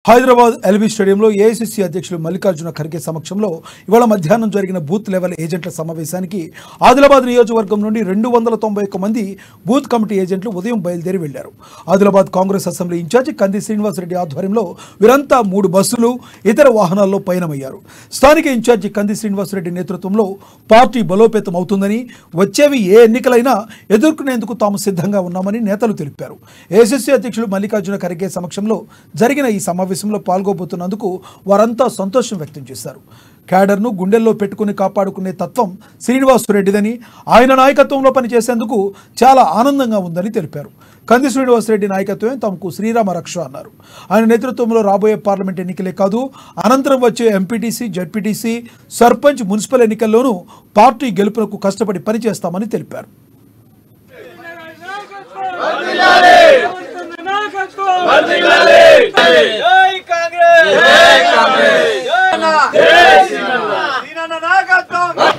Hyderabad LB స్టేడియంలో AICC అధ్యక్షులు మల్లికార్జున ఖర్గే సమక్షంలో ఇవాళ మధ్యాహ్నం జరిగిన బూత్ లెవెల్ ఏజెంట్ల సమావేశానికి ఆదిలాబాద్ నియోజకవర్గం నుండి 291 మంది బూత్ కమిటీ ఏజెంట్లు ఉదయం బయలుదేరి వెళ్లారు. ఆదిలాబాద్ కాంగ్రెస్ అసెంబ్లీ ఇన్ఛార్జి కంది శ్రీనివాసరెడ్డి ఆధ్వర్యంలో వీరంతా 3 బస్సులు ఇతర వాహనాల్లో పయనమయ్యారు. స్థానిక ఇన్ఛార్జి కంది శ్రీనివాసరెడ్డి నేతృత్వంలో పార్టీ బలోపేతం అవుతుందని, వచ్చేవి ఏ ఎన్నికలైనా ఎదుర్కొనేందుకు తాము సిద్ధంగా ఉన్నామని నేతలు తెలిపారు. ఏఐసీసీ అధ్యక్షులు మల్లికార్జున ఖర్గే సమక్షంలో జరిగిన ఈ సమావేశంలో పాల్గొబోతున్నందుకు వారంతా సంతోషం వ్యక్తం చేశారు. క్యాడర్ను గుండెల్లో పెట్టుకుని కాపాడుకునే తత్వం శ్రీనివాసరెడ్డిదని, ఆయన నాయకత్వంలో పనిచేసేందుకు చాలా ఆనందంగా ఉందని తెలిపారు. కంది శ్రీనివాసరెడ్డి నాయకత్వమే తమకు శ్రీరామ రక్ష అన్నారు. ఆయన నేతృత్వంలో రాబోయే పార్లమెంట్ ఎన్నికలే కాదు, అనంతరం వచ్చే ఎంపీటీసీ, జెడ్పీటీసీ, సర్పంచ్, మున్సిపల్ ఎన్నికల్లోనూ పార్టీ గెలుపునకు కష్టపడి పనిచేస్తామని తెలిపారు. కాంగ్రెస్